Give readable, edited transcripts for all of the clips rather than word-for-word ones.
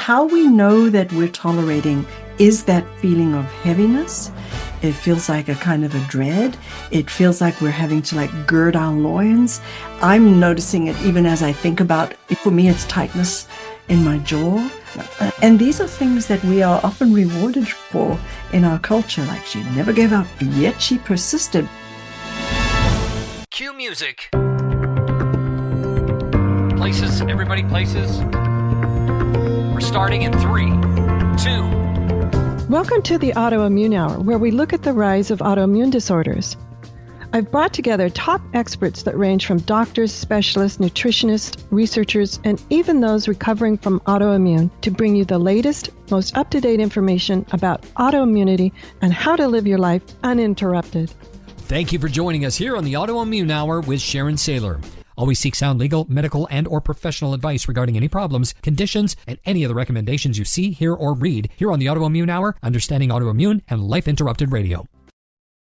how we know that we're tolerating is that feeling of heaviness. It feels like a kind of a dread. It feels like we're having to like gird our loins. I'm noticing it even as I think about, for me, it's tightness in my jaw. And these are things that we are often rewarded for in our culture. Like, she never gave up, yet she persisted. Cue music. Places, everybody places. We're starting in 3, 2. Welcome to the Autoimmune Hour, where we look at the rise of autoimmune disorders. I've brought together top experts that range from doctors, specialists, nutritionists, researchers, and even those recovering from autoimmune to bring you the latest, most up-to-date information about autoimmunity and how to live your life uninterrupted. Thank you for joining us here on the Autoimmune Hour with Sharon Sayler. Always seek sound legal, medical, and or professional advice regarding any problems, conditions, and any of the recommendations you see, hear, or read here on the Autoimmune Hour, Understanding Autoimmune, and Life Interrupted Radio.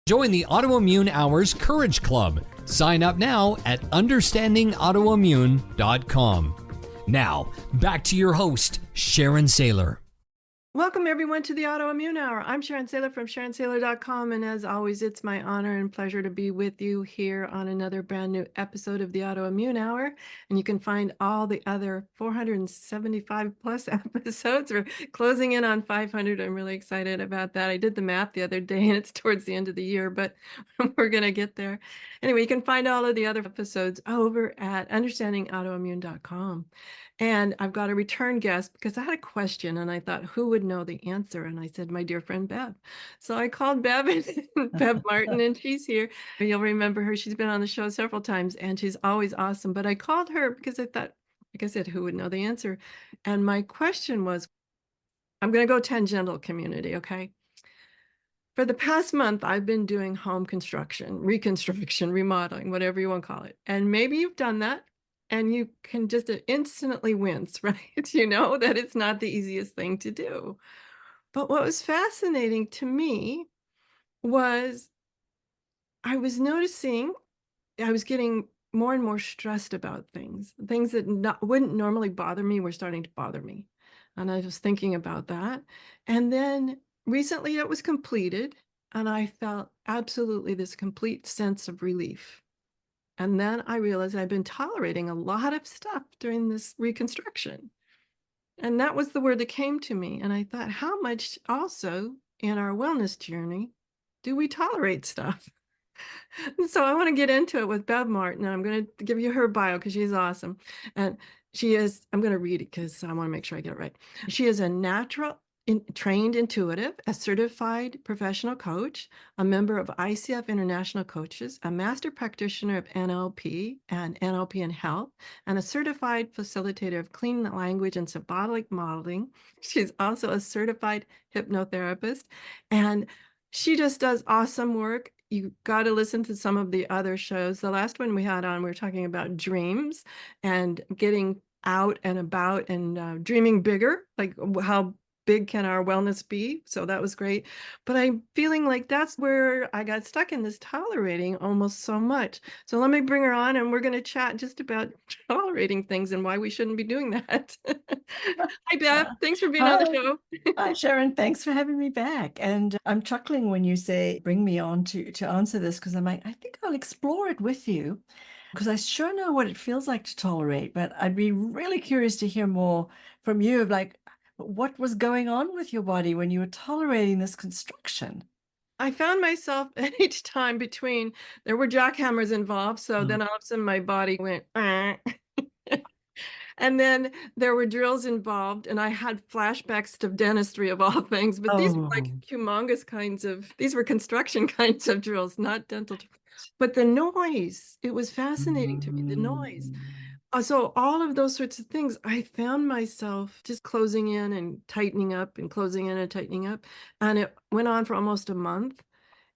Join the Autoimmune Hour's Courage Club. Sign up now at understandingautoimmune.com. Now, back to your host, Sharon Sayler. Welcome, everyone, to the Autoimmune Hour. I'm Sharon Sayler from SharonSayler.com, and as always, it's my honor and pleasure to be with you here on another brand new episode of the Autoimmune Hour. And you can find all the other 475 plus episodes. We're closing in on 500. I'm really excited about that. I did the math the other day, and it's towards the end of the year, but we're going to get there. Anyway, you can find all of the other episodes over at understandingautoimmune.com. And I've got a return guest because I had a question and I thought, who would know the answer? And I said, my dear friend, Bev. So I called Bev, Bev Martin, and she's here. You'll remember her. She's been on the show several times and she's always awesome. But I called her because I thought, like I said, who would know the answer? And my question was, I'm going to go tangential community, okay? For the past month, I've been doing home construction, reconstruction, remodeling, whatever you want to call it. And maybe you've done that. And you can just instantly wince, right? You know that it's not the easiest thing to do. But what was fascinating to me was I was noticing I was getting more and more stressed about things. Things that wouldn't normally bother me were starting to bother me. And I was thinking about that. And then recently it was completed, and I felt absolutely this complete sense of relief. And then I realized I've been tolerating a lot of stuff during this reconstruction. And that was the word that came to me. And I thought, how much also in our wellness journey do we tolerate stuff? And so I want to get into it with Bev Martin. And I'm going to give you her bio because she's awesome. And she is, I'm going to read it because I want to make sure I get it right. She is a trained intuitive, a certified professional coach, a member of ICF International Coaches, a master practitioner of NLP and NLP in health, and a certified facilitator of clean language and symbolic modeling. She's also a certified hypnotherapist, and she just does awesome work. You got to listen to some of the other shows. The last one we had on, we were talking about dreams and getting out and about and dreaming bigger, like how big can our wellness be? So that was great. But I'm feeling like that's where I got stuck in this tolerating almost so much. So let me bring her on and we're going to chat just about tolerating things and why we shouldn't be doing that. Hi, Bev. Thanks for being on the show. Hi, Sharon. Thanks for having me back. And I'm chuckling when you say, bring me on to answer this, because I'm like, I think I'll explore it with you, because I sure know what it feels like to tolerate. But I'd be really curious to hear more from you of like, what was going on with your body when you were tolerating this construction? I found myself at each time between, there were jackhammers involved. So then all of a sudden my body went, and then there were drills involved, and I had flashbacks to dentistry of all things, but these were like humongous these were construction kinds of drills, not dental. But the noise, it was fascinating to me, the noise. So all of those sorts of things, I found myself just closing in and tightening up and closing in and tightening up. And it went on for almost a month.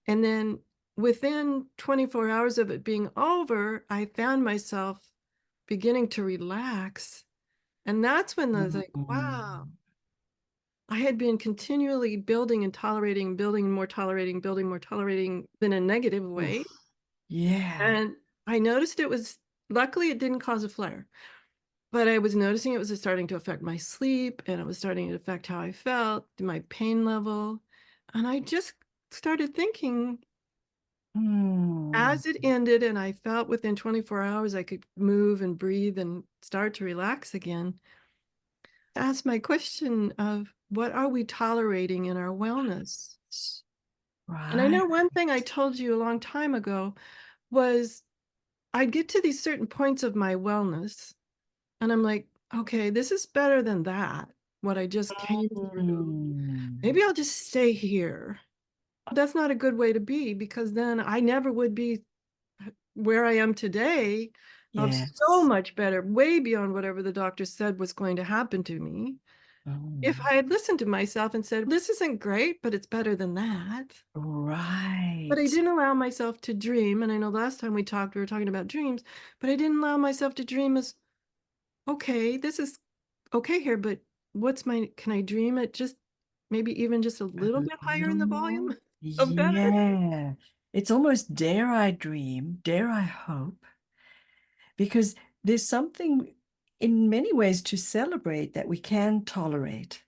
And then within 24 hours of it being over, I found myself beginning to relax. And that's when I was like, wow, I had been continually building and tolerating, building more tolerating, building more tolerating in a negative way. Yeah. And I noticed it was, luckily it didn't cause a flare. but I was noticing it was starting to affect my sleep, and it was starting to affect how I felt, my pain level. And I just started thinking, Hmm. as it ended and I felt within 24 hours I could move and breathe and start to relax again, ask my question of what are we tolerating in our wellness? And I Right. know one thing I told you a long time ago was I'd get to these certain points of my wellness, and I'm like, okay, this is better than that, what I just came through. Hmm. Maybe I'll just stay here. That's not a good way to be, because then I never would be where I am today, of so Yes. much better, way beyond whatever the doctor said was going to happen to me. If Mm. I had listened to myself and said, this isn't great, but it's better than that. But I Right. didn't allow myself to dream. And I know last time we talked, we were talking about dreams, but I didn't allow myself to dream as, okay, this is okay here, but can I dream it just maybe even just a A little bit higher in little the more. volume of better? Yeah. It's almost dare I dream, dare I hope, because there's something in many ways to celebrate that we can tolerate.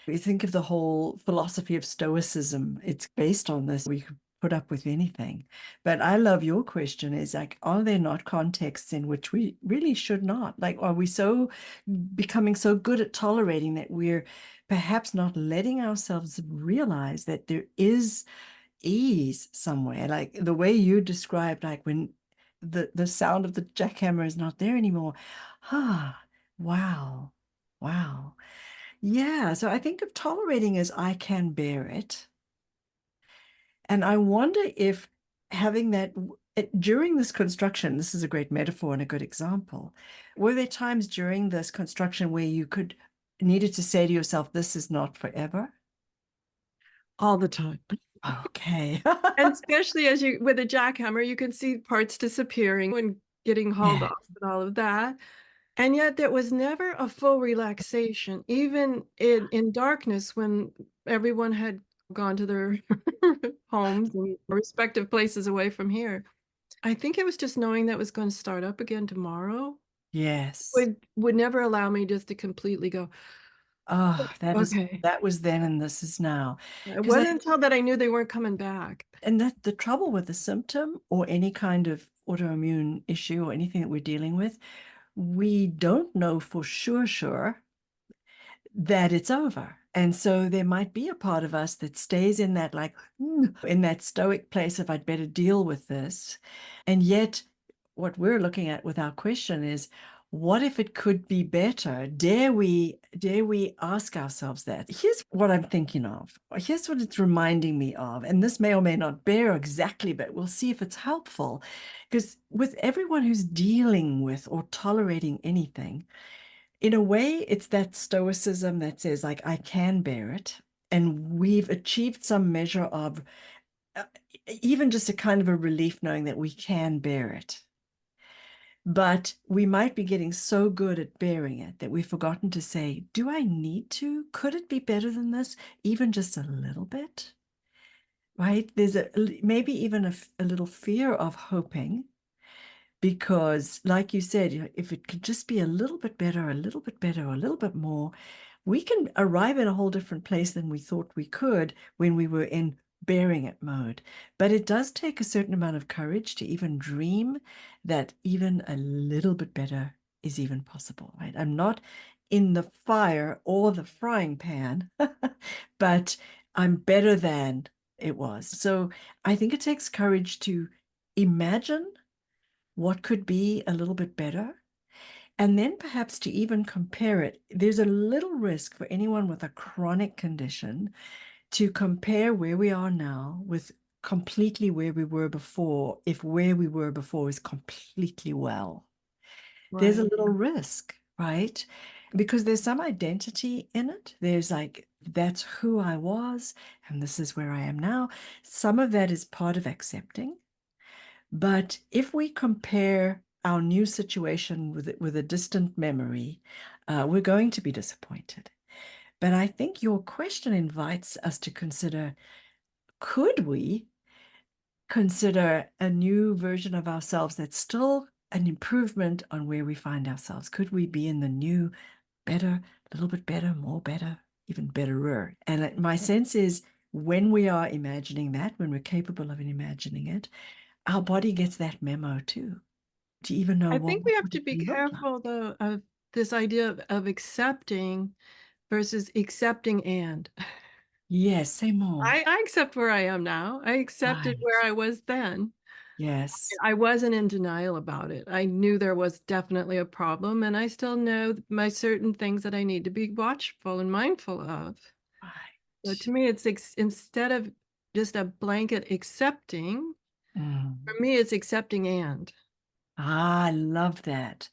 We think of the whole philosophy of Stoicism, it's based on this. We could put up with anything. But I love your question is like, are there not contexts in which we really should not? Like, are we so becoming so good at tolerating that we're perhaps not letting ourselves realize that there is ease somewhere? Like the way you described, like when the sound of the jackhammer is not there anymore. Ah, wow. Wow. Yeah, so I think of tolerating as I can bear it. And I wonder if having that during this construction, this is a great metaphor and a good example. Were there times during this construction where you could needed to say to yourself, this is not forever? All the time. Okay. And especially as you with a jackhammer, you can see parts disappearing and getting hauled Yeah. off and all of that. And yet there was never a full relaxation, even in darkness when everyone had gone to their homes and respective places away from here. I think it was just knowing that was going to start up again tomorrow Yes. would never allow me just to completely go, Oh, okay. that was then and this is now. It Because wasn't until that I knew they weren't coming back. and that the trouble with the symptom or any kind of autoimmune issue or anything that we're dealing with, we don't know for sure that it's over. And so there might be a part of us that stays in that, like, in that stoic place of I'd better deal with this. And yet, what we're looking at with our question is, what if it could be better? Dare we ask ourselves that? Here's what I'm thinking of. Here's what it's reminding me of. And this may or may not bear exactly, but we'll see if it's helpful. Because with everyone who's dealing with or tolerating anything, in a way, it's that stoicism that says, like, I can bear it. And we've achieved some measure of uh, even just a kind of a relief knowing that we can bear it. But we might be getting so good at bearing it that we've forgotten to say, do I need to? Could it be better than this? Even just a little bit, right? There's maybe even a little fear of hoping because, like you said, if it could just be a little bit better, a little bit better, a little bit more, we can arrive in a whole different place than we thought we could when we were in bearing it mode. But it does take a certain amount of courage to even dream that even a little bit better is even possible, right? I'm not in the fire or the frying pan, but I'm better than it was. So I think it takes courage to imagine what could be a little bit better. And then perhaps to even compare it, there's a little risk for anyone with a chronic condition to compare where we are now with completely where we were before, if where we were before is completely well. There's a Right. little risk, right? Because there's some identity in it. There's like, that's who I was, and this is where I am now. Some of that is part of accepting. But if we compare our new situation with a distant memory, we're going to be disappointed. But I think your question invites us to consider, could we consider a new version of ourselves that's still an improvement on where we find ourselves? Could we be in the new, better, a little bit better, more better, even betterer? And my sense is when we are imagining that, when we're capable of imagining it, our body gets that memo too, to even know I what think we have would to it be look like. careful, though, of this idea of accepting versus accepting and. Yes, say more. I accept where I am now. I accepted where Right. I was then. Yes. I wasn't in denial about it. I knew there was definitely a problem, and I still know my certain things that I need to be watchful and mindful of. So Right. to me, it's instead of just a blanket accepting, for Mm. me, it's accepting and. I love that.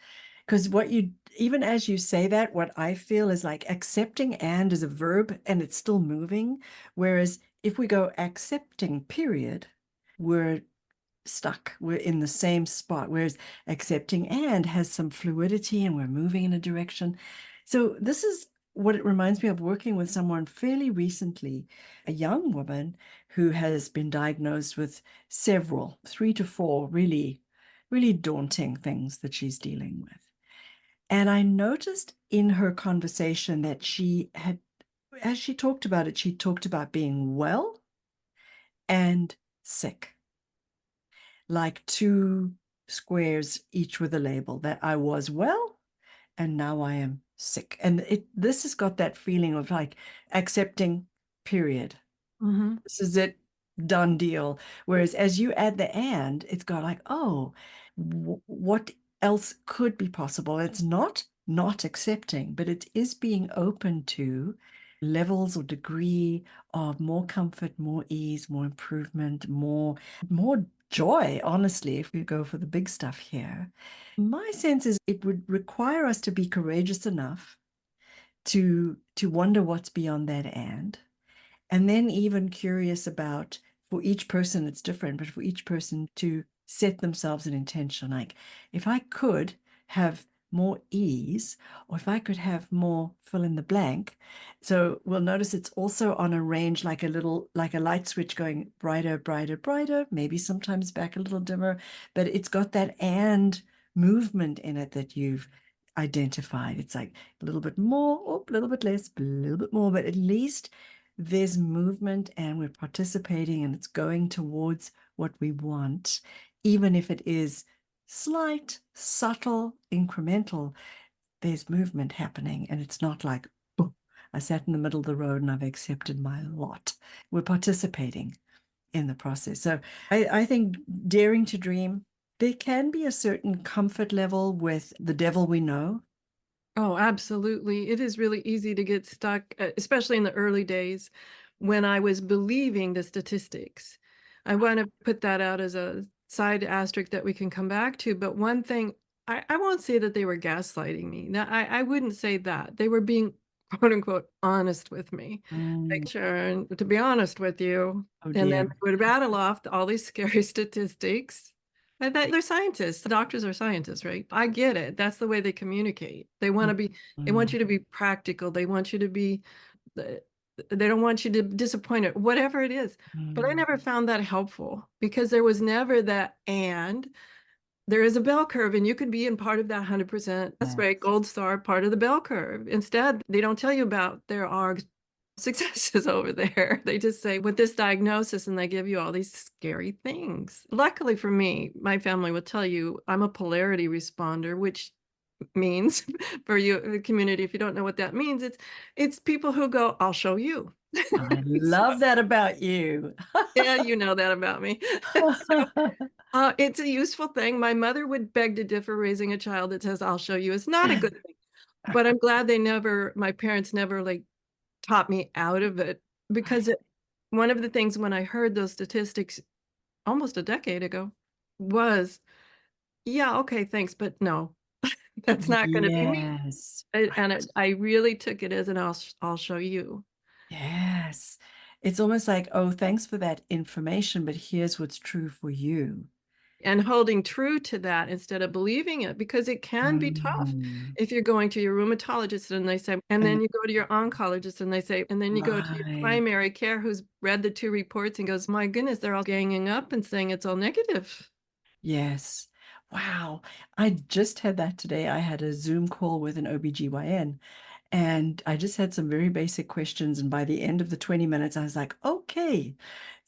Because what you, even as you say that, what I feel is like accepting and is a verb and it's still moving. Whereas if we go accepting, period, we're stuck. We're in the same spot. Whereas accepting and has some fluidity and we're moving in a direction. So this is what it reminds me of working with someone fairly recently, a young woman who has been diagnosed with several, 3 to 4 really, really daunting things that she's dealing with. And I noticed in her conversation that she had, as she talked about it, she talked about being well and sick, like two squares, each with a label that I was well and now I am sick. And this has got that feeling of like accepting, period. Mhm. This is it, done deal. Whereas as you add the and, it's got like, oh, what else could be possible? It's not accepting, but it is being open to levels or degree of more comfort, more ease, more improvement, more joy, honestly, if we go for the big stuff here. My sense is it would require us to be courageous enough to wonder what's beyond that and then even curious about, for each person it's different, but for each person to set themselves an intention. Like if I could have more ease, or if I could have more fill in the blank. So we'll notice it's also on a range like like a light switch going brighter, brighter, brighter, maybe sometimes back a little dimmer, but it's got that and movement in it that you've identified. It's like a little bit more, or a little bit less, a little bit more, but at least there's movement and we're participating and it's going towards what we want, even if it is slight, subtle, incremental, there's movement happening. And it's not like, oh, I sat in the middle of the road and I've accepted my lot. We're participating in the process. So I think daring to dream, there can be a certain comfort level with the devil we know. Oh, absolutely. It is really easy to get stuck, especially in the early days when I was believing the statistics. I want to put that out as a side asterisk that we can come back to. But one thing, I won't say that they were gaslighting me. Now, I wouldn't say that. They were being, quote unquote, honest with me. Mm, Like, Sharon, to be honest with you. oh And then dear. they would rattle off all these scary statistics. I bet they're scientists. The doctors are scientists, right? I get it. That's the way they communicate. They want Mm, you to be practical. They want you to be, they don't want you to disappoint it, whatever it is. But I mm. never found that helpful because there was never that and there is a bell curve and you could be in part of that 100%. That's Yeah. right, gold star, part of the bell curve. Instead, they don't tell you about there are successes over there. They just say with this diagnosis and they give you all these scary things. Luckily for me, my family will tell you I'm a polarity responder, which means for you the community, if you don't know what that means, it's people who go, I'll show you. I So, love that about you. yeah, you know that about me. So it's a useful thing. My mother would beg to differ. Raising a child that says, I'll show you is not a good thing. But I'm glad my parents never like taught me out of it because one of the things when I heard those statistics almost a decade ago was, yeah, okay, thanks, but no, that's not going to be me. Yes. I really took it as an I'll show you. Yes. It's almost like, oh, thanks for that information, but here's what's true for you. And holding true to that instead of believing it because it can be tough Mm. if you're going to your rheumatologist and they say, and And then you go to your oncologist and they say, and then you go to your right. primary care who's read the two reports and goes, my goodness, they're all ganging up and saying it's all negative. Yes. Wow. I just had that today. I had a Zoom call with an OBGYN and I just had some very basic questions. And by the end of the 20 minutes, I was like, okay,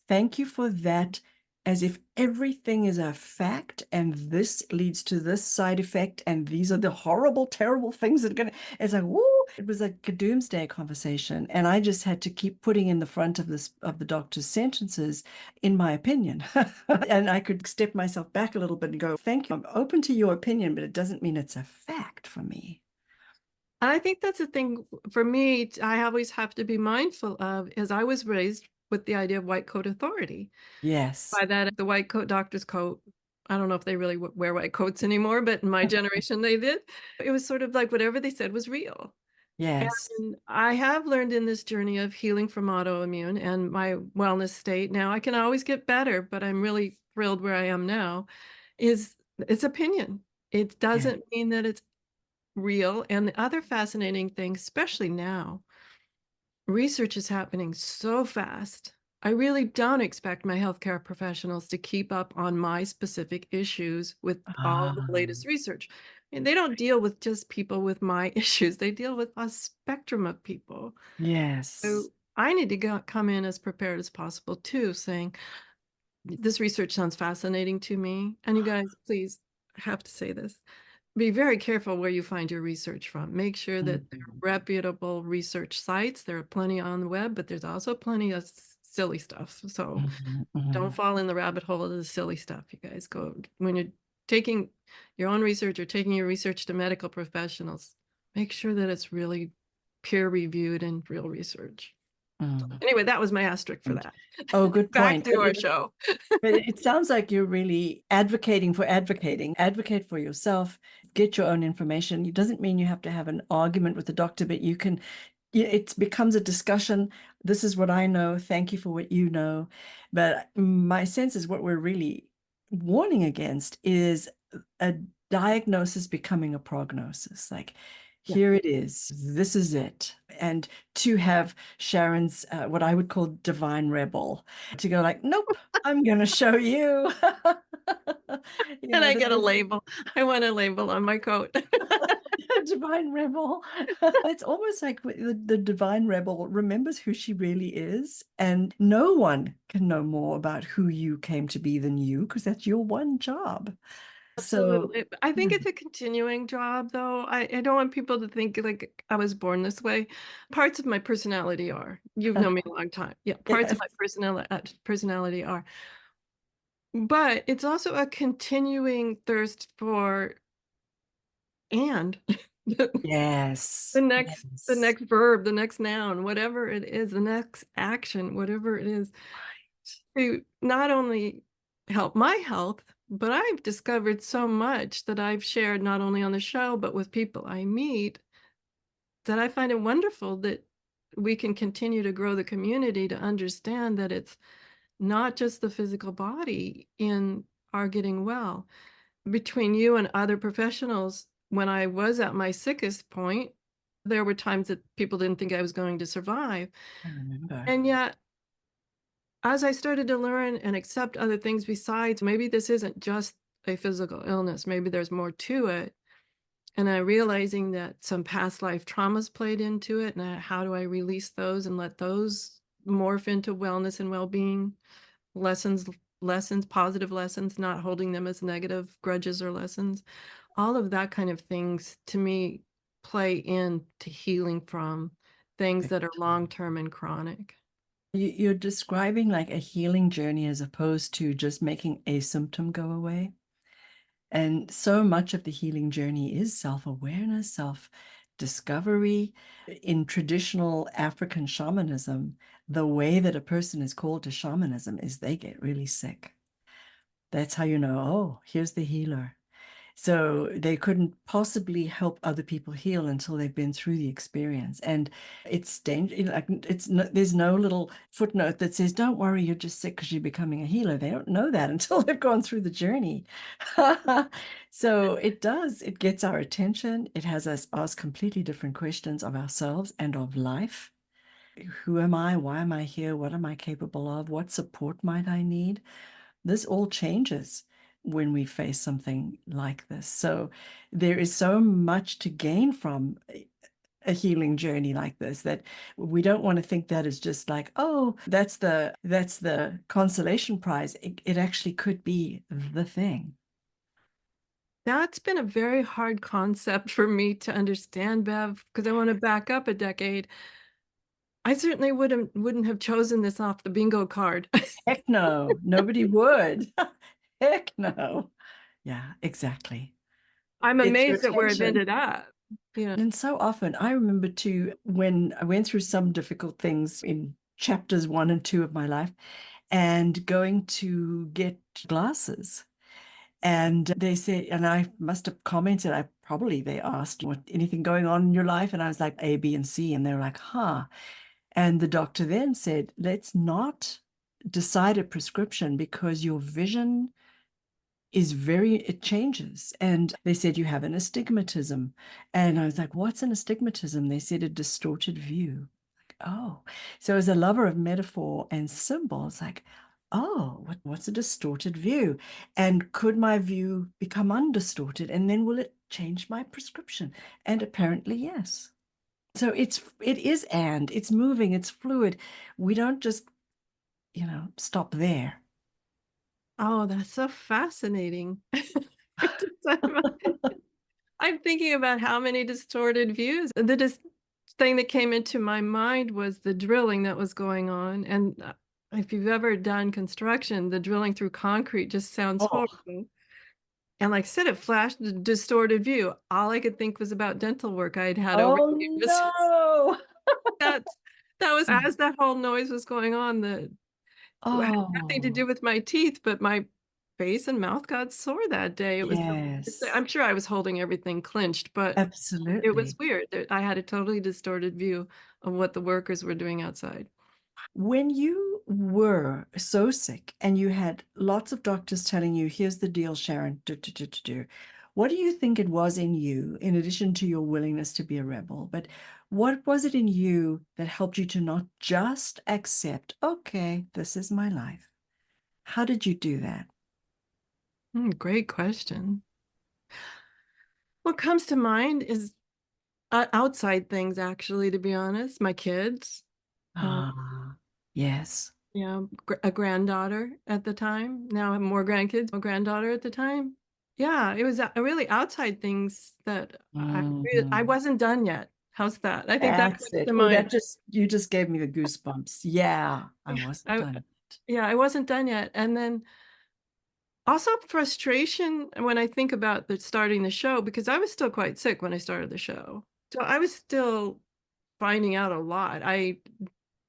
thank you for that. As if everything is a fact and this leads to this side effect, and these are the horrible, terrible things that are going to. It's like, woo, it was like a doomsday conversation. And I just had to keep putting in the front of this of the doctor's sentences, in my opinion. And I could step myself back a little bit and go, thank you. I'm open to your opinion, but it doesn't mean it's a fact for me. And I think that's the thing for me, I always have to be mindful of, is I was raised with the idea of white coat authority. Yes. By that, the white coat, doctor's coat. I don't know if they really wear white coats anymore, but in my generation they did. It was sort of like whatever they said was real. Yes. And I have learned in this journey of healing from autoimmune and my wellness state. Now I can always get better, but I'm really thrilled where I am now. Is it's opinion. It Yeah. doesn't mean that it's real. And the other fascinating thing, especially now, research is happening so fast. I really don't expect my healthcare professionals to keep up on my specific issues with all the Ah, latest research. And they don't deal with just people with my issues, they deal with a spectrum of people. yes. So I need to come in as prepared as possible too, saying, this research sounds fascinating to me. And you guys, please, I have to say this, be very careful where you find your research from. Make sure that they're Mhm. reputable research sites. There are plenty on the web, but there's also plenty of silly stuff. So Mhm. don't Mhm. fall in the rabbit hole of the silly stuff, you guys. Go when you're taking your own research or taking your research to medical professionals, make sure that it's really peer reviewed and real research. Mhm. Anyway, that was my asterisk for Point. that. Oh, good Back point. to our show. But it sounds like you're really advocating for advocating. Advocate for yourself, get your own information. It doesn't mean you have to have an argument with the doctor, but you can, it becomes a discussion. This is what I know. Thank you for what you know. But my sense is what we're really warning against is a diagnosis becoming a prognosis. Like, Yeah. here it is. This is it. And to have Sharon's, what I would call divine rebel, to go like, nope, I'm going to show you. And I That get a is label. I want a label on my coat. divine rebel. It's almost like the divine rebel remembers who she really is, and no one can know more about who you came to be than you, because that's your one job. So, Absolutely. I think yeah. it's a continuing job, though. I don't want people to think like I was born this way. Parts of my personality are. You've known me a long time. Yeah, parts of Yes. my personality are. But it's also a continuing thirst for and Yes. the Yes. next verb, the next noun, whatever it is, the next action, whatever it is, to not only help my health, but I've discovered so much that I've shared not only on the show, but with people I meet, that I find it wonderful that we can continue to grow the community to understand that it's not just the physical body in our getting well. Between you and other professionals, when I was at my sickest point, there were times that people didn't think I was going to survive. I remember. And yet, as I started to learn and accept other things besides, maybe this isn't just a physical illness, maybe there's more to it. And I realizing that some past life traumas played into it, and how do I release those and let those morph into wellness and well-being lessons, positive lessons, not holding them as negative grudges or lessons. All of that kind of things to me play into healing from things that are long-term and chronic. You're describing like a healing journey as opposed to just making a symptom go away. And so much of the healing journey is self-awareness, self-discovery. In traditional African shamanism, the way that a person is called to shamanism is they get really sick. That's how you know, oh, here's the healer. So they couldn't possibly help other people heal until they've been through the experience. And it's dangerous. Like it's no, there's no little footnote that says, "Don't worry, you're just sick because you're becoming a healer." They don't know that until they've gone through the journey. So it does. It gets our attention. It has us ask completely different questions of ourselves and of life. Who am I? Why am I here? What am I capable of? What support might I need? This all changes. when we face something like this. So there is so much to gain from a healing journey like this, that we don't want to think that is just like, oh, that's the consolation prize. It actually could be the thing. That's been a very hard concept for me to understand, Bev, because I want to back up a decade. I certainly wouldn't have chosen this off the bingo card. Heck no, nobody would. Heck no. Yeah, exactly. I'm It's your amazed at where I've attention. ended up. Yeah. And so often, I remember too, when I went through some difficult things in chapters 1 and 2 of my life, and going to get glasses. And they said, and I must have commented, they asked, what, anything going on in your life? And I was like, A, B, and C. And they were like, huh. And the doctor then said, let's not decide a prescription because your vision it changes. And they said, you have an astigmatism. And I was like, what's an astigmatism? They said, a distorted view. Like, oh, so as a lover of metaphor and symbols, like, oh, what's a distorted view? And could my view become undistorted? And then will it change my prescription? And apparently, yes. So it's moving, it's fluid. We don't just, stop there. Oh, that's so fascinating. I'm thinking about how many distorted views. The thing that came into my mind was the drilling that was going on. And if you've ever done construction, the drilling through concrete just sounds Oh, horrible. And like I said, it flashed a distorted view. All I could think was about dental work I'd had over oh the years. no. That's that was as that whole noise was going on, it had nothing to Oh, do with my teeth, but my face and mouth got sore that day. yes, I'm sure I was holding everything clenched, but it was absolutely. weird. I had a totally distorted view of what the workers were doing outside. When you were so sick and you had lots of doctors telling you, here's the deal, Sharon, what do you think it was in you, in addition to your willingness to be a rebel, but what was it in you that helped you to not just accept, okay, this is my life? How did you do that? Great question. What comes to mind is outside things, actually, to be honest. My kids, uh, Ah, yes. a granddaughter at the time. Now I have more grandkids, a granddaughter at the time. Yeah, it was really outside things that I Mhm. wasn't done yet. How's that? I think that That's comes it. to Oh, mind. you just gave me the goosebumps. Yeah, I wasn't I done. Yeah, I wasn't done yet. And then also frustration when I think about starting the show, because I was still quite sick when I started the show. So I was still finding out a lot. I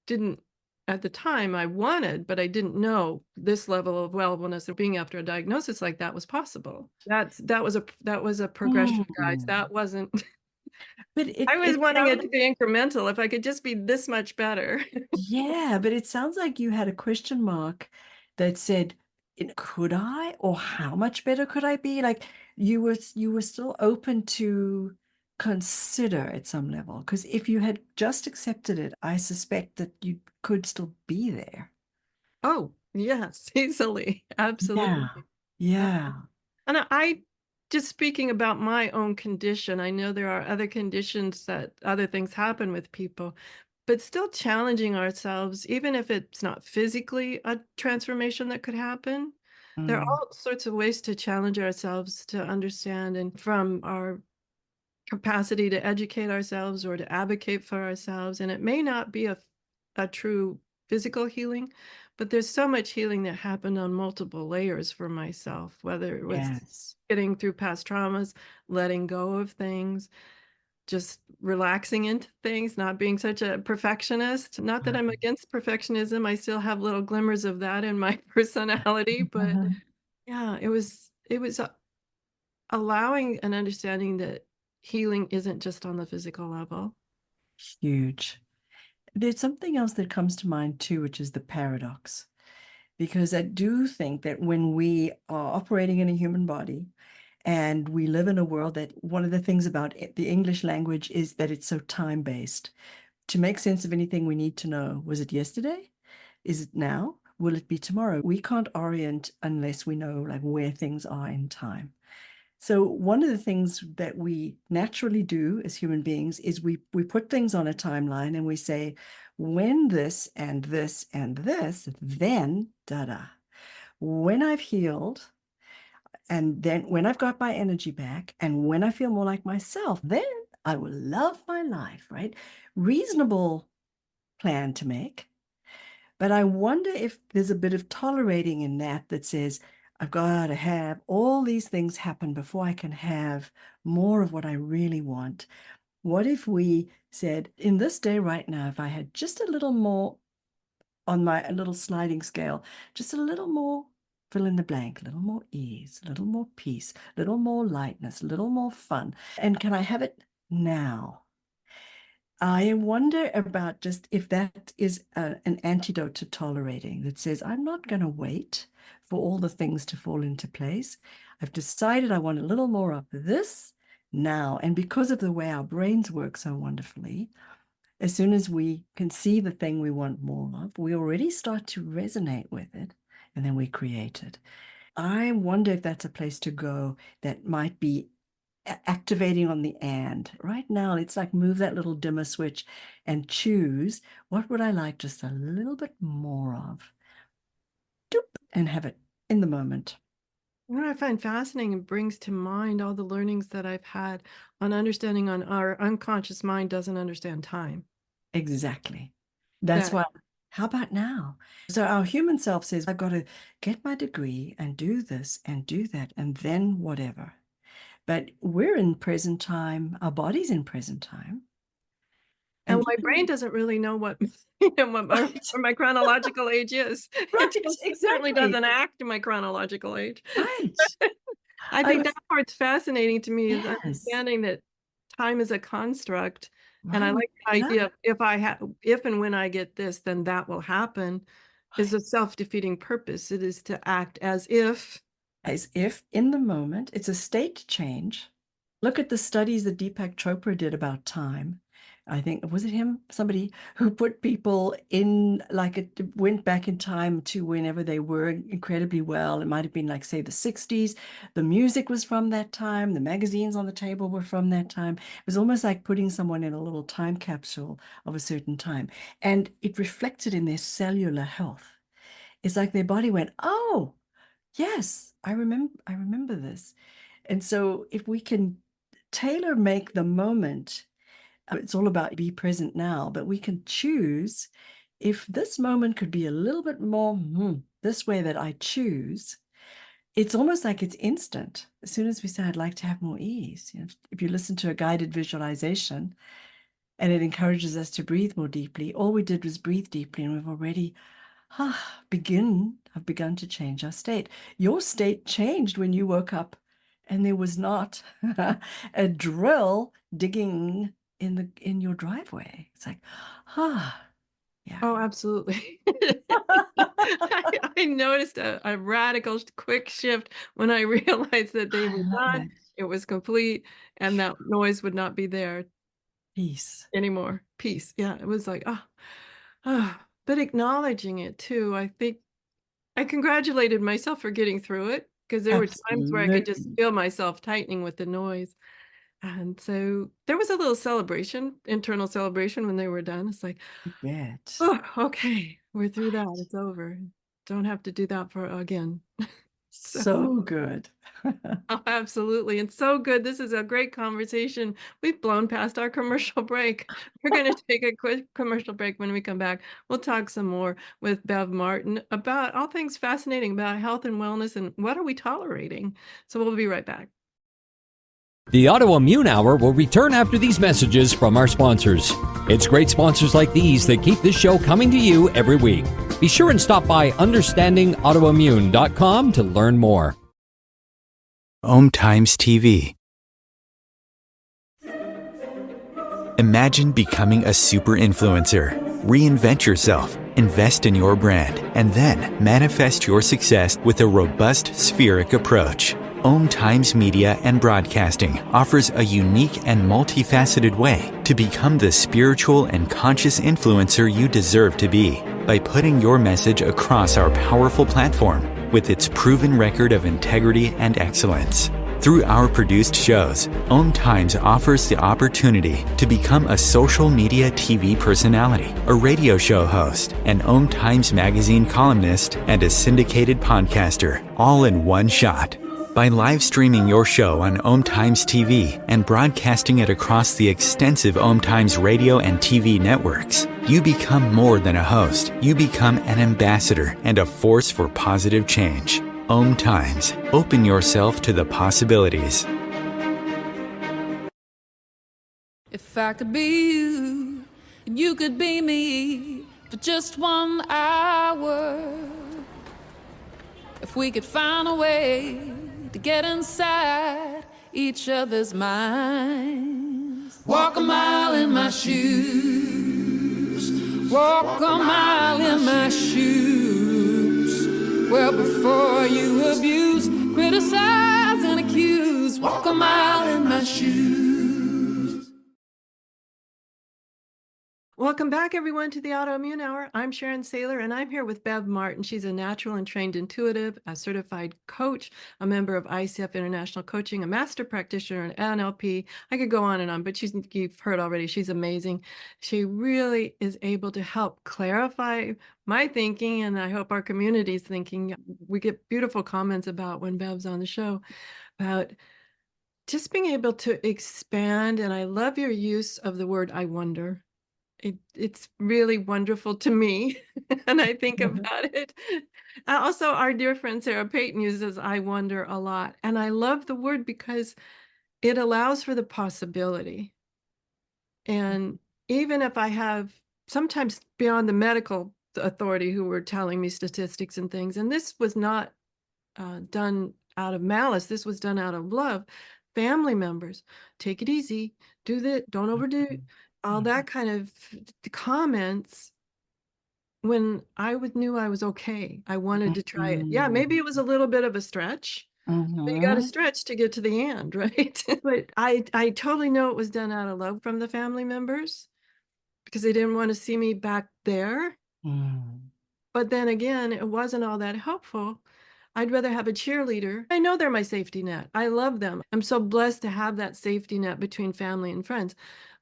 didn't at the time I wanted, but I didn't know this level of wellness of being after a diagnosis like that was possible. That was a progression, guys. Mm. That wasn't But I was it wanting it sounds to be incremental. If I could just be this much better. yeah, but it sounds like you had a question mark that said, could I, or how much better could I be? Like you were still open to consider at some level. Because if you had just accepted it, I suspect that you could still be there. Oh, yes, easily. Yeah. Absolutely. Yeah. And just speaking about my own condition, I know there are other conditions that other things happen with people, but still challenging ourselves, even if it's not physically a transformation that could happen. There are Mm. all sorts of ways to challenge ourselves to understand, and from our capacity to educate ourselves or to advocate for ourselves. And it may not be a true physical healing, but there's so much healing that happened on multiple layers for myself, whether it was Yes. getting through past traumas, letting go of things, just relaxing into things, not being such a perfectionist. Not that I'm against perfectionism, I still have little glimmers of that in my personality, but yeah, it was allowing and understanding that healing isn't just on the physical level. Huge. There's something else that comes to mind too, which is the paradox. Because I do think that when we are operating in a human body and we live in a world, that one of the things about the English language is that it's so time-based. To make sense of anything, we need to know, was it yesterday? Is it now? will it be tomorrow? We can't orient unless we know like where things are in time. So one of the things that we naturally do as human beings is we put things on a timeline and we say, when this and this and this, then da-da. When I've healed, and then when I've got my energy back, and when I feel more like myself, then I will love my life, right? Reasonable plan to make. But I wonder if there's a bit of tolerating in that says, I've got to have all these things happen before I can have more of what I really want. What if we said, in this day right now, if I had just a little more on my little sliding scale, just a little more fill in the blank, a little more ease, a little more peace, a little more lightness, a little more fun. And can I have it now? I wonder about just if that is an antidote to tolerating that says, I'm not going to wait for all the things to fall into place. I've decided I want a little more of this now. And because of the way our brains work so wonderfully, as soon as we can see the thing we want more of, we already start to resonate with it, and then we create it. I wonder if that's a place to go that might be activating on the and. Right now, it's like move that little dimmer switch and choose what would I like just a little bit more of. Doop, and have it in the moment. What I find fascinating and brings to mind all the learnings that I've had on understanding on our unconscious mind doesn't understand time. Exactly. That's why, how about now? So our human self says, I've got to get my degree and do this and do that, and then whatever. But we're in present time, our body's in present time. And my brain doesn't really know what, what my chronological age is. Right, It certainly doesn't act in my chronological age. Right. I think that part's fascinating to me, is Yes. understanding that time is a construct. Right. And I like the idea of if and when I get this, then that will happen, is a self-defeating purpose. It is to act as if in the moment. It's a state change. Look at the studies that Deepak Chopra did about time. I think, was it him? Somebody who put people in, like it went back in time to whenever they were incredibly well. It might have been like, say, the 60s. The music was from that time. The magazines on the table were from that time. It was almost like putting someone in a little time capsule of a certain time. And it reflected in their cellular health. It's like their body went, oh, yes, I remember this. And so if we can tailor make the moment, it's all about be present now, but we can choose if this moment could be a little bit more this way that I choose. It's almost like it's instant. As soon as we say, I'd like to have more ease. If you listen to a guided visualization and it encourages us to breathe more deeply, all we did was breathe deeply, and we've already begun to change our state. Your state changed when you woke up and there was not a drill digging in your driveway. It's like, yeah. Oh, absolutely. I noticed a radical quick shift when I realized that they were done. It was complete, and that noise would not be there. Peace anymore. Peace. Yeah, it was like, but acknowledging it too. I think I congratulated myself for getting through it, because there were times where I could just feel myself tightening with the noise. And so there was a little celebration, internal celebration, when they were done. It's like, oh, okay, we're through that. It's over. Don't have to do that again. So good. Oh, absolutely. And so good. This is a great conversation. We've blown past our commercial break. We're going to take a quick commercial break. When we come back, we'll talk some more with Bev Martin about all things fascinating about health and wellness and what are we tolerating. So we'll be right back. The Autoimmune Hour will return after these messages from our sponsors. It's great sponsors like these that keep this show coming to you every week. Be sure and stop by understandingautoimmune.com to learn more. Om Times TV. Imagine becoming a super influencer. Reinvent yourself, invest in your brand, and then manifest your success with a robust spheric approach. Om Times Media and Broadcasting offers a unique and multifaceted way to become the spiritual and conscious influencer you deserve to be. by putting your message across our powerful platform with its proven record of integrity and excellence. Through our produced shows, Om Times offers the opportunity to become a social media TV personality, a radio show host, an Om Times magazine columnist, and a syndicated podcaster, all in one shot. By live streaming your show on Om Times TV and broadcasting it across the extensive Om Times radio and TV networks, you become more than a host. You become an ambassador and a force for positive change. Om Times. Open yourself to the possibilities. If I could be you, and you could be me for just 1 hour. If we could find a way to get inside each other's minds. Walk a mile in my shoes. Walk a mile in my shoes. Well, before you abuse, criticize, and accuse, walk a mile in my shoes. Welcome back, everyone, to the Autoimmune Hour. I'm Sharon Sayler, and I'm here with Bev Martin. She's a natural and trained intuitive, a certified coach, a member of ICF International Coaching, a master practitioner in NLP. I could go on and on, but you've heard already, she's amazing. She really is able to help clarify my thinking, and I hope our community's thinking. We get beautiful comments about when Bev's on the show about just being able to expand, and I love your use of the word "I wonder." It's really wonderful to me, and I think about it. Also, our dear friend Sarah Payton uses "I wonder" a lot, and I love the word because it allows for the possibility. And even if I have sometimes beyond the medical authority who were telling me statistics and things, and this was not done out of malice, this was done out of love. Family members, take it easy, do that, don't overdo it. All that kind of comments when I knew I was okay. I wanted to try it. Yeah, maybe it was a little bit of a stretch, but you got to stretch to get to the end, right? But I totally know it was done out of love from the family members because they didn't want to see me back there. But then again, it wasn't all that helpful. I'd rather have a cheerleader. I know they're my safety net. I love them. I'm so blessed to have that safety net between family and friends.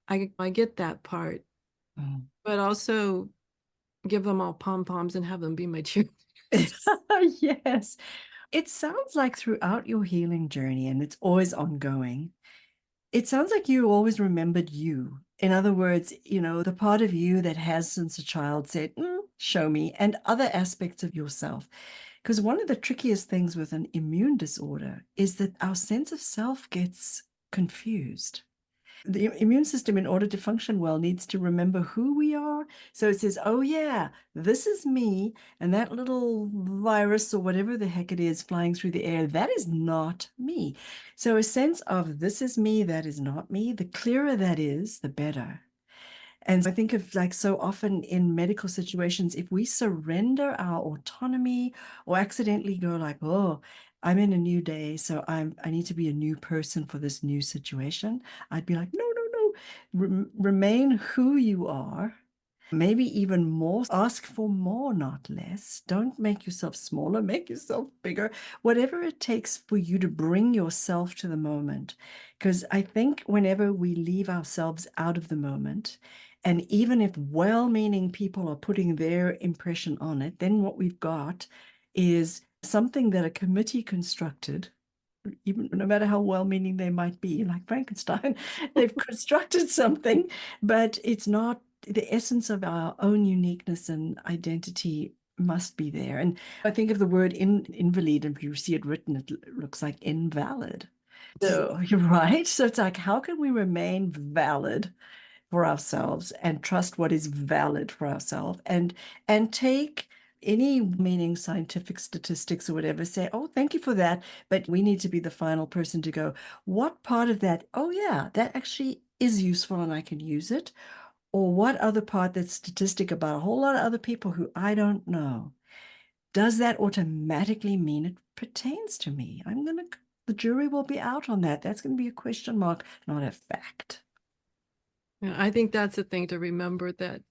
I get that part, but also give them all pom-poms and have them be my cheerleaders. Yes. It sounds like throughout your healing journey, and it's always ongoing, it sounds like you always remembered you. In other words, the part of you that has since a child said, show me, and other aspects of yourself. Because one of the trickiest things with an immune disorder is that our sense of self gets confused. The immune system, in order to function well, needs to remember who we are. So it says, oh yeah, this is me, and that little virus or whatever the heck it is flying through the air, that is not me. So a sense of this is me, that is not me, the clearer that is, the better. And I think of, like, so often in medical situations, if we surrender our autonomy or accidentally go like, oh, I'm in a new day, so I need to be a new person for this new situation, I'd be like, no, no, no. Remain who you are. Maybe even more, ask for more, not less. Don't make yourself smaller, make yourself bigger, whatever it takes for you to bring yourself to the moment. Because I think whenever we leave ourselves out of the moment, and even if well-meaning people are putting their impression on it, then what we've got is something that a committee constructed, even no matter how well-meaning they might be, like Frankenstein, they've constructed something, but it's not the essence of our own uniqueness and identity must be there. And I think of the word invalid, and if you see it written, it looks like invalid. So you're right. So it's like, how can we remain valid for ourselves and trust what is valid for ourselves, and take any meaning scientific statistics or whatever, say, oh, thank you for that, but we need to be the final person to go, what part of that, oh yeah, that actually is useful and I can use it, or what other part, that's statistic about a whole lot of other people who I don't know, does that automatically mean it pertains to me? The jury will be out on that. That's going to be a question mark, not a fact. Yeah, I think that's the thing to remember, that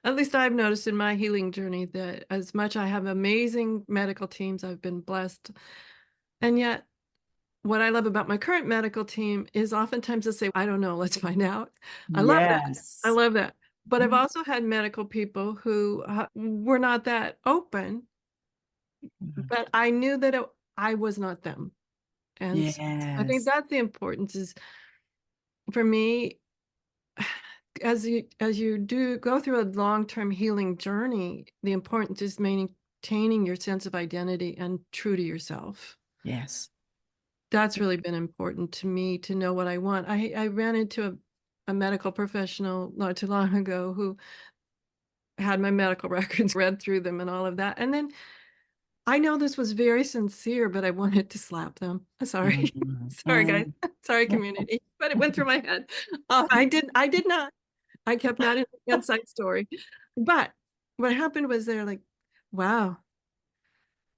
At least I've noticed in my healing journey that as much I have amazing medical teams, I've been blessed. And yet, what I love about my current medical team is oftentimes they'll say, I don't know, let's find out. I love that. I Yes. love that. But I've also had medical people who were not that open, Mhm. but I knew that I was not them. And so I think Yes. that's the importance is for me, as you do go through a long-term healing journey, the importance is maintaining your sense of identity and true to yourself. Yes. That's really been important to me to know what I want. I ran into a medical professional not too long ago who had my medical records, read through them and all of that. And then I know this was very sincere, but I wanted to slap them. Sorry. Mhm. Sorry, guys. Mhm. Sorry, community. But it went through my head. I did not. I kept that in the inside story. But what happened was they're like, wow,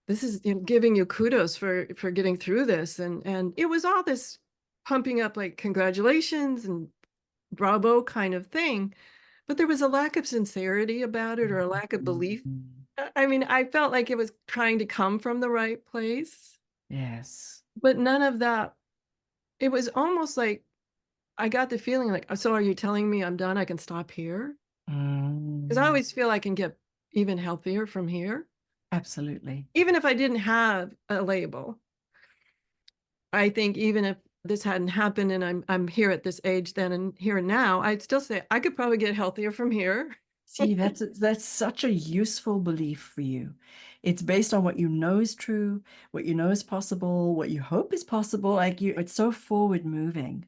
this is giving you kudos for getting through this. And it was all this pumping up like congratulations and bravo kind of thing. But there was a lack of sincerity about it or a lack of belief. Mhm. I mean, I felt like it was trying to come from the right place, Yes. but none of that. It was almost like I got the feeling like, so are you telling me I'm done? I can stop here? Because I Mm. always feel I can get even healthier from here. Absolutely. Even if I didn't have a label, I think even if this hadn't happened and I'm here at this age then and here and now, I'd still say I could probably get healthier from here. See, that's such a useful belief for you. It's based on what you know is true, what you know is possible, what you hope is possible. Like you, it's so forward moving.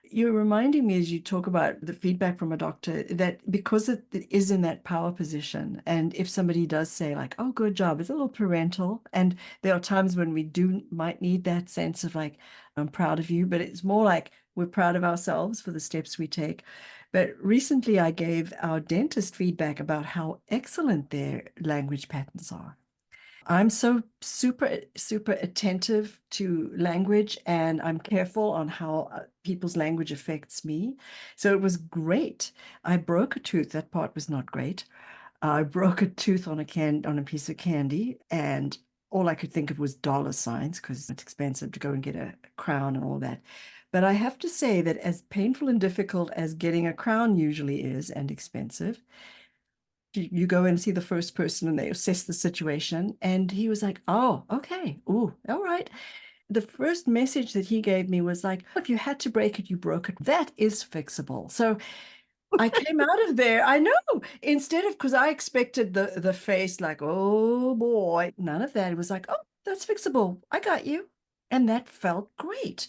You're reminding me as you talk about the feedback from a doctor that because it is in that power position, and if somebody does say like, "Oh, good job," it's a little parental, and there are times when we do might need that sense of like, "I'm proud of you," but it's more like we're proud of ourselves for the steps we take. But recently, I gave our dentist feedback about how excellent their language patterns are. I'm so super attentive to language and I'm careful on how people's language affects me. So it was great. I broke a tooth. That part was not great. I broke a tooth on a piece of candy, and all I could think of was dollar signs because it's expensive to go and get a crown and all that. But I have to say that as painful and difficult as getting a crown usually is and expensive, you go and see the first person and they assess the situation. And he was like, oh, okay. Ooh, all right. The first message that he gave me was like, if you had to break it, you broke it. That is fixable. So I came out of there. I know. Instead of because I expected the face like, oh boy, none of that. It was like, oh, that's fixable. I got you. And that felt great.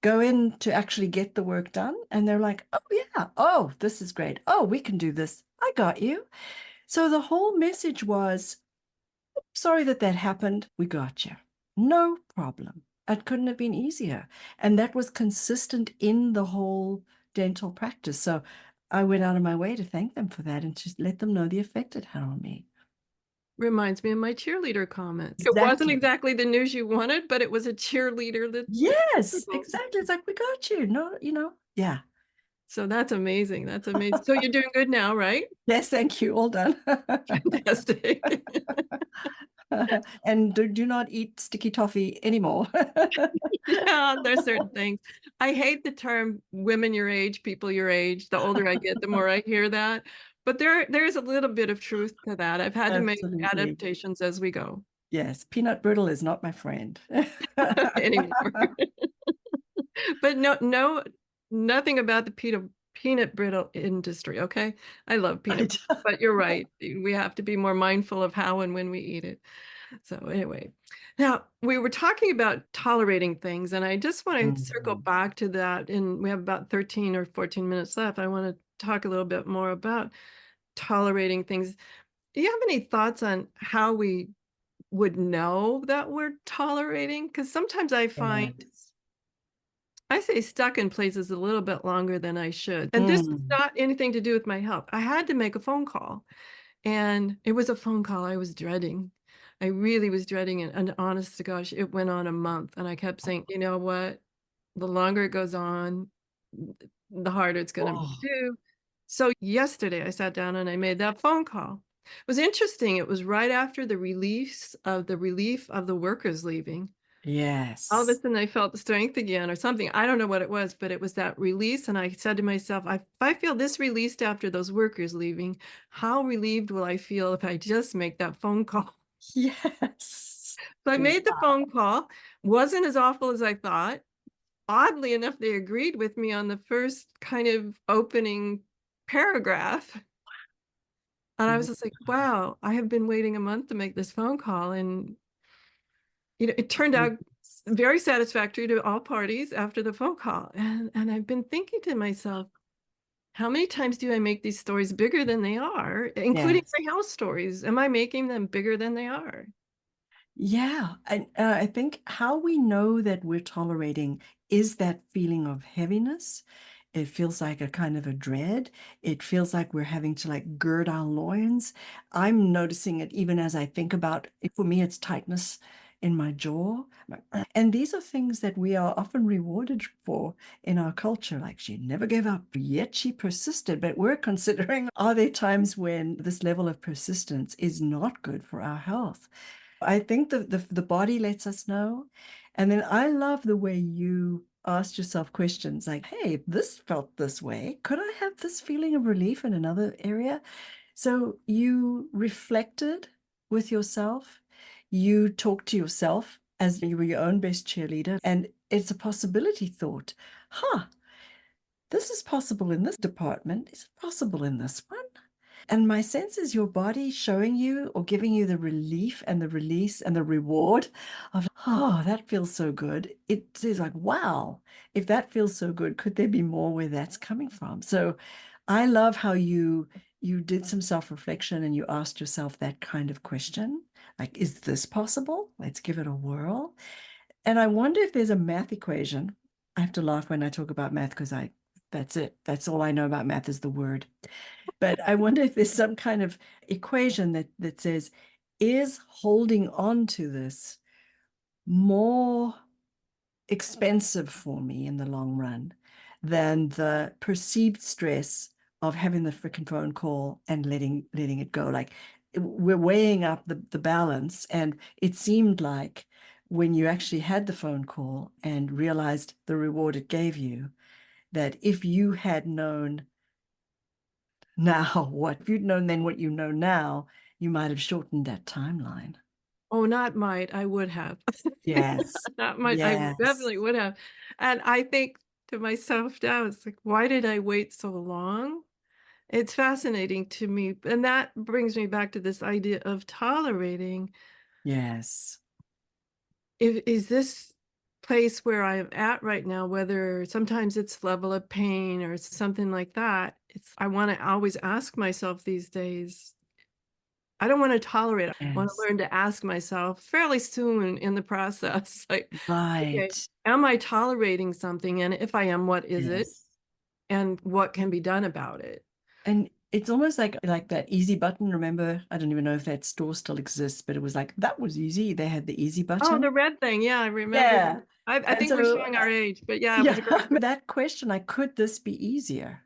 Go in to actually get the work done. And they're like, oh yeah. Oh, this is great. Oh, we can do this. I got you. So the whole message was, sorry that that happened. We got you. No problem. It couldn't have been easier. And that was consistent in the whole dental practice. So I went out of my way to thank them for that and to let them know the effect it had on me. Reminds me of my cheerleader comment. It wasn't Exactly. exactly the news you wanted, but it was a cheerleader that Yes, exactly. It's like, we got you. No, yeah. so that's amazing. That's amazing. So you're doing good now, right? Yes, thank you. All done. Fantastic. And do not eat sticky toffee anymore. Yeah, there's certain things. I hate the term women your age, people your age. The older I get, the more I hear that. But there's a little bit of truth to that. I've had to make Absolutely. adaptations as we go Yes, peanut brittle is not my friend. anymore. But nothing about the peanut brittle industry. Okay. I love peanut, but you're right. We have to be more mindful of how and when we eat it. So anyway, now we were talking about tolerating things, and I just want to circle Mhm. back to that. And we have about 13 or 14 minutes left. I want to talk a little bit more about tolerating things. Do you have any thoughts on how we would know that we're tolerating? Because sometimes I find Yes. I stay stuck in places a little bit longer than I should. And this is Mm. not anything to do with my health. I had to make a phone call, and it was a phone call I was dreading. I really was dreading it. And honest to gosh, it went on a month. And I kept saying, you know what? The longer it goes on, the harder it's going to be Oh, to do. So yesterday I sat down and I made that phone call. It was interesting. It was right after the relief of the workers leaving. All of a Yes. sudden I felt the strength again or something. I don't know what it was, but it was that release. And I said to myself, if I feel this released after those workers leaving, how relieved will I feel if I just make that phone call? Yes. So I made the phone call. Wasn't as awful as I thought. Oddly enough, they agreed with me on the first kind of opening paragraph. And I was just like, wow, I have been waiting a month to make this phone call. And, it turned out very satisfactory to all parties after the phone call. And I've been thinking to myself, how many times do I make these stories bigger than they are, including Yes. my house stories? Am I making them bigger than they are? Yeah, and I think how we know that we're tolerating is that feeling of heaviness. It feels like a kind of a dread. It feels like we're having to like gird our loins. I'm noticing it even as I think about it. For me, it's tightness in my jaw. And these are things that we are often rewarded for in our culture. Like she never gave up, yet she persisted. But we're considering, are there times when this level of persistence is not good for our health? I think the body lets us know. And then I love the way you asked yourself questions like, hey, if this felt this way, could I have this feeling of relief in another area? So you reflected with yourself. You talked to yourself as you were your own best cheerleader. And it's a possibility thought. Huh, this is possible in this department. Is it possible in this one? And my sense is your body showing you or giving you the relief and the release and the reward of, oh, that feels so good. It is like, wow, if that feels so good, could there be more where that's coming from? So I love how you did some self-reflection and you asked yourself that kind of question. Like, is this possible? Let's give it a whirl. And I wonder if there's a math equation. I have to laugh when I talk about math because that's it. That's all I know about math is the word. But I wonder if there's some kind of equation that says, is holding on to this more expensive for me in the long run than the perceived stress of having the freaking phone call and letting it go? Like we're weighing up the balance, and it seemed like when you actually had the phone call and realized the reward it gave you, that if you had known now, what if you'd known then what you know now, you might have shortened that timeline. Oh, not might. I would have. Yes. Not might. I Yes. definitely would have. And I think to myself now, it's like, why did I wait so long? It's fascinating to me. And that brings me back to this idea of tolerating. Yes. Is this place where I'm at right now, whether sometimes it's level of pain or something like that, I want to always ask myself these days, I don't want to tolerate it. I want to Yes. learn to ask myself fairly soon in the process, like, okay, Right. am I tolerating something? And if I am, what is it? Yes. And what can be done about it? And it's almost like that easy button. Remember, I don't even know if that store still exists, but it was like that was easy. They had the easy Oh, the button. red thing. Yeah, I remember. Yeah. I And think we're so, showing our age, but yeah, it was a great. yeah, that question, like, could this be easier?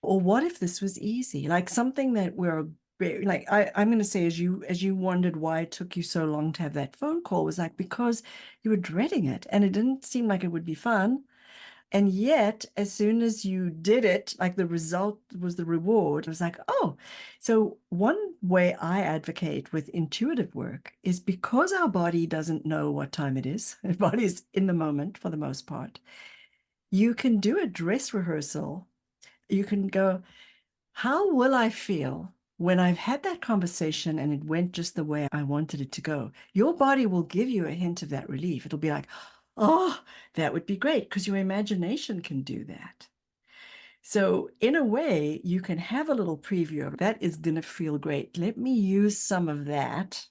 Or what if this was easy? Like something that we're like I'm going to say as you wondered why it took you so long to have that phone call was like because you were dreading it and it didn't seem like it would be fun. And yet, as soon as you did it, like the result was the reward. It was like, oh, so one way I advocate with intuitive work is because our body doesn't know what time it is, our body is in the moment for the most part. You can do a dress rehearsal. You can go, how will I feel when I've had that conversation and it went just the way I wanted it to go? Your body will give you a hint of that relief. It'll be like, oh, that would be great because your imagination can do that. So, in a way, you can have a little preview of that is going to feel great. Let me use some of that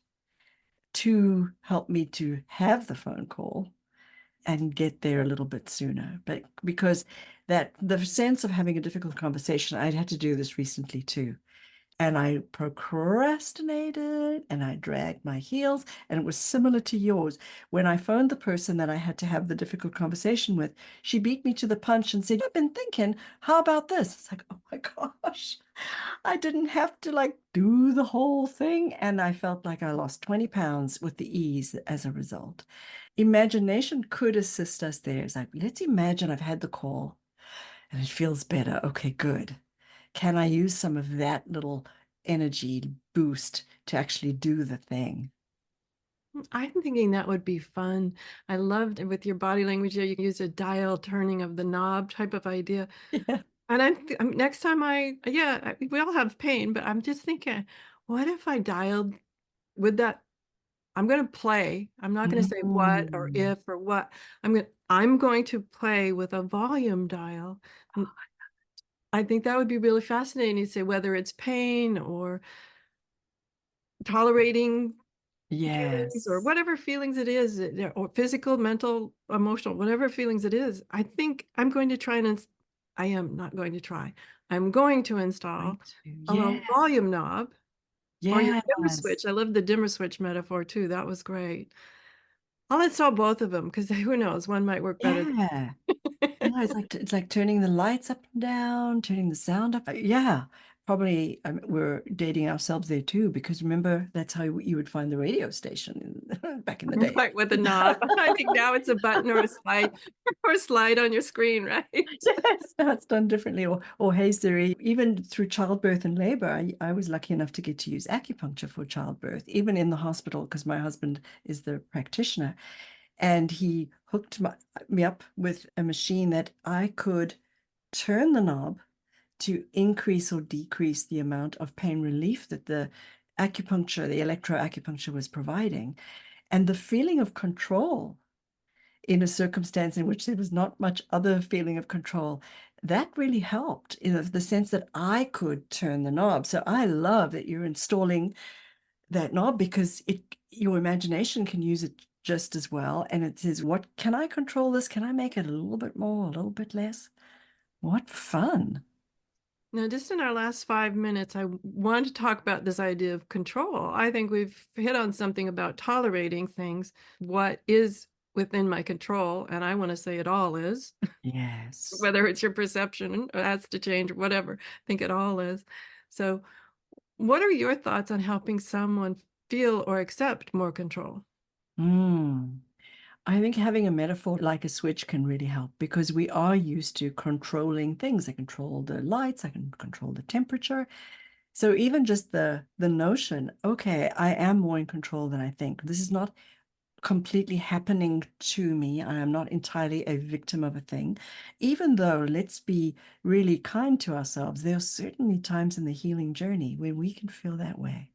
to help me to have the phone call and get there a little bit sooner. But because that the sense of having a difficult conversation, I'd had to do this recently too. And I procrastinated and I dragged my heels. And it was similar to yours. When I phoned the person that I had to have the difficult conversation with, she beat me to the punch and said, I've been thinking, how about this? It's like, oh my gosh, I didn't have to like do the whole thing. And I felt like I lost 20 pounds with the ease as a result. Imagination could assist us there. It's like, let's imagine I've had the call and it feels better. Okay, good. Can I use some of that little energy boost to actually do the thing? I'm thinking that would be fun. I loved it with your body language there. You can use a dial turning of the knob type of idea. Yeah. And next time we all have pain, but I'm just thinking, what if I dialed with that? I'm going to play. I'm not going to say what or Mm. if or what. I'm going to play with a volume dial. And I think that would be really fascinating to say whether it's pain or tolerating feelings or Yes. whatever feelings it is, or physical, mental, emotional, whatever feelings it is. I think I'm going to try and I am not going to try. I'm going to install Going to. a Yeah. volume knob or your dimmer Yes. switch. I love the dimmer switch metaphor too. That was great. I'll install both of them because who knows, one might work better Yeah. than Yeah, it's like turning the lights up and down, turning the sound up. Yeah, probably we're dating ourselves there too, because remember that's how you would find the radio station back in the day. right with a knob. I think now it's a button or a slide or a slide on your screen, right? Yes, now it's done differently. Or Hey Siri, even through childbirth and labor, I was lucky enough to get to use acupuncture for childbirth, even in the hospital, because my husband is the practitioner. And he hooked me up with a machine that I could turn the knob to increase or decrease the amount of pain relief that the acupuncture, the electroacupuncture was providing. And the feeling of control in a circumstance in which there was not much other feeling of control, that really helped in the sense that I could turn the knob. So I love that you're installing that knob because your imagination can use it just as well. And it says, what can I control this? Can I make it a little bit more, a little bit less? What fun. Now, just in our last 5 minutes, I want to talk about this idea of control. I think we've hit on something about tolerating things. What is within my control? And I want to say it all is, Yes. whether it's your perception or that's to change, whatever. I think it all is. So, what are your thoughts on helping someone feel or accept more control? Mm. I think having a metaphor like a switch can really help because we are used to controlling things. I control the lights, I can control the temperature. So even just the notion, okay, I am more in control than I think. This is not completely happening to me. I am not entirely a victim of a thing. Even though, let's be really kind to ourselves, there are certainly times in the healing journey when we can feel that way.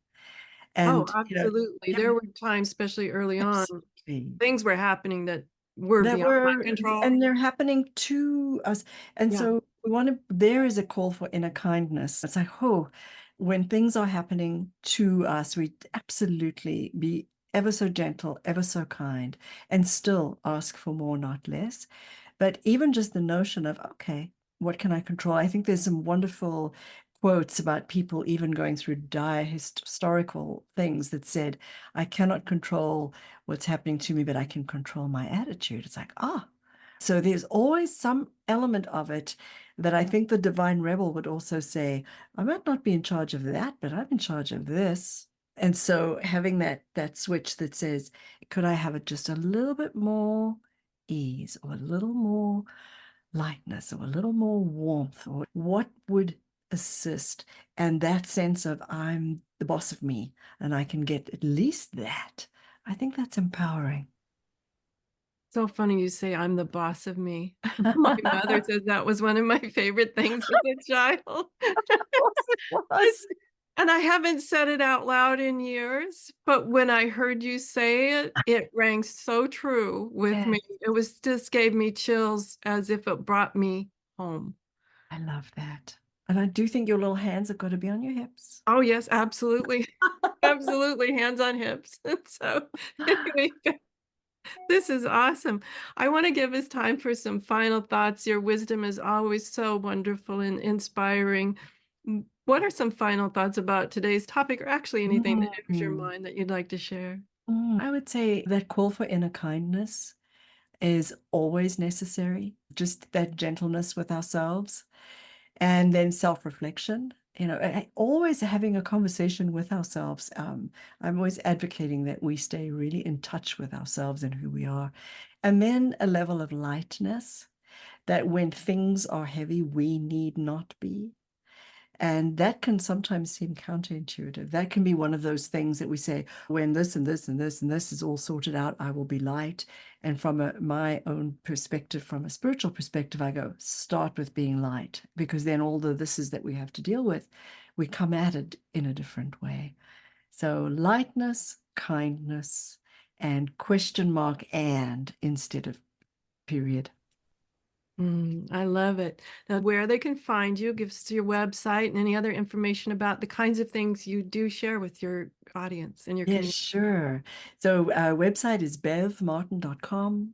Oh, And, absolutely. yeah, There were times, especially early on, absolutely. things were happening that were That beyond my were, control. and they're happening to us. And Yeah. so we want to, there is a call for inner kindness. It's like, oh, when things are happening to us, we absolutely be ever so gentle, ever so kind, and still ask for more, not less. But even just the notion of, okay, what can I control? I think there's some wonderful quotes about people even going through dire historical things that said, I cannot control what's happening to me, but I can control my attitude. It's like, ah. So there's always some element of it that I think the divine rebel would also say, I might not be in charge of that, but I'm in charge of this. And so having that switch that says, could I have it just a little bit more ease or a little more lightness or a little more warmth, or what would assist? And that sense of I'm the boss of me and I can get at least that. I think that's empowering. So funny you say I'm the boss of me. My mother says that was one of my favorite things as a child. Yes, it It's was. and I haven't said it out loud in years, but when I heard you say it, it rang so true with Yes, me. It was just gave me chills as if it brought me home. I love that. And I do think your little hands have got to be on your hips. Oh, yes, absolutely. Absolutely, hands on hips. So, anyway, this is awesome. I want to give us time for some final thoughts. Your wisdom is always so wonderful and inspiring. What are some final thoughts about today's topic, or actually anything that enters your Mm. mind that you'd like to share? I would say that call for inner kindness is always necessary, just that gentleness with ourselves. And then self-reflection, always having a conversation with ourselves. I'm always advocating that we stay really in touch with ourselves and who we are. And then a level of lightness, that when things are heavy, we need not be. And that can sometimes seem counterintuitive. That can be one of those things that we say, when this and this and this and this is all sorted out, I will be light. And from my own perspective, from a spiritual perspective, I go, start with being light, because then all the thises that we have to deal with, we come at it in a different way. So lightness, kindness, and question mark and instead of period. I love it. Now, where they can find you, give us your website and any other information about the kinds of things you do share with your audience and your Yeah, community. sure. So our website is bevmartin.com.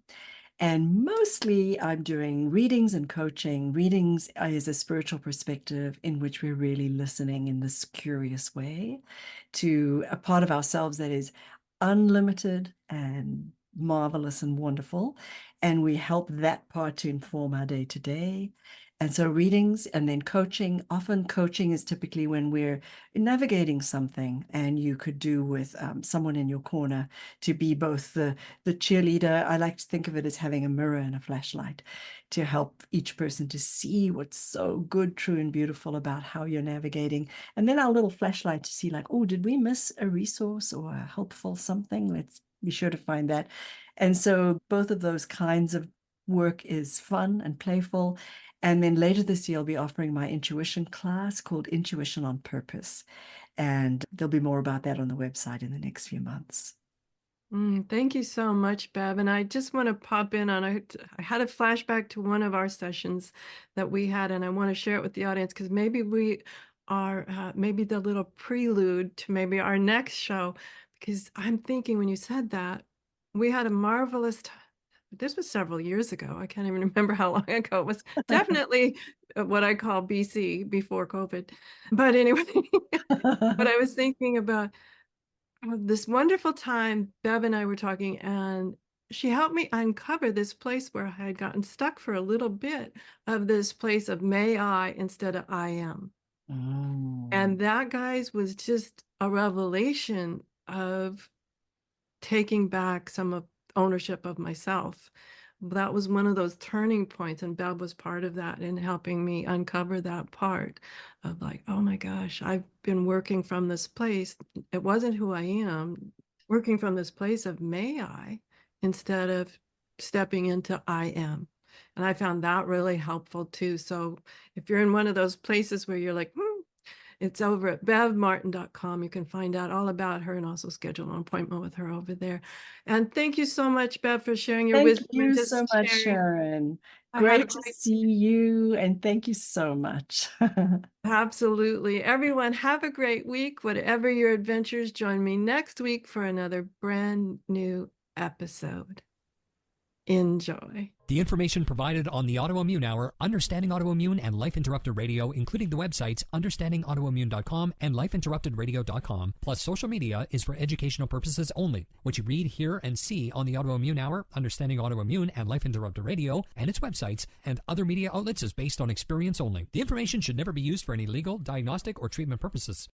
And mostly I'm doing readings and coaching. Readings is a spiritual perspective in which we're really listening in this curious way to a part of ourselves that is unlimited and marvelous and wonderful. And we help that part to inform our day to day. And so readings and then coaching. Often coaching is typically when we're navigating something, and you could do with someone in your corner to be both the cheerleader. I like to think of it as having a mirror and a flashlight to help each person to see what's so good, true, and beautiful about how you're navigating. And then our little flashlight to see like, oh, did we miss a resource or a helpful something? Let's be sure to find that. And so both of those kinds of work is fun and playful. And then later this year, I'll be offering my intuition class called Intuition on Purpose. And there'll be more about that on the website in the next few months. Thank you so much, Bev. And I just want to pop in on, I had a flashback to one of our sessions that we had, and I want to share it with the audience because maybe we are, maybe the little prelude to maybe our next show, because I'm thinking when you said that, we had a marvelous time. This was several years ago. I can't even remember how long ago. It was definitely what I call BC, before COVID. But anyway, but I was thinking about this wonderful time. Bev and I were talking, and she helped me uncover this place where I had gotten stuck for a little bit, of this place of may I instead of I am. And that, guys, was just a revelation of taking back some of ownership of myself. That was one of those turning points, and Bev was part of that in helping me uncover that part of like, oh my gosh, I've been working from this place. It wasn't who I am, working from this place of may I instead of stepping into I am. And I found that really helpful too. So if you're in one of those places where you're like, it's over at bevmartin.com. You can find out all about her and also schedule an appointment with her over there. And thank you so much, Bev, for sharing your wisdom. Thank you so much, Sharon. Great to see you, and thank you so much. Absolutely. Everyone, have a great week. Whatever your adventures, join me next week for another brand new episode. Enjoy. The information provided on the Autoimmune Hour, Understanding Autoimmune, and Life Interrupted Radio, including the websites understandingautoimmune.com and lifeinterruptedradio.com, plus social media, is for educational purposes only. What you read, hear, and see on the Autoimmune Hour, Understanding Autoimmune, and Life Interrupted Radio, and its websites, and other media outlets is based on experience only. The information should never be used for any legal, diagnostic, or treatment purposes.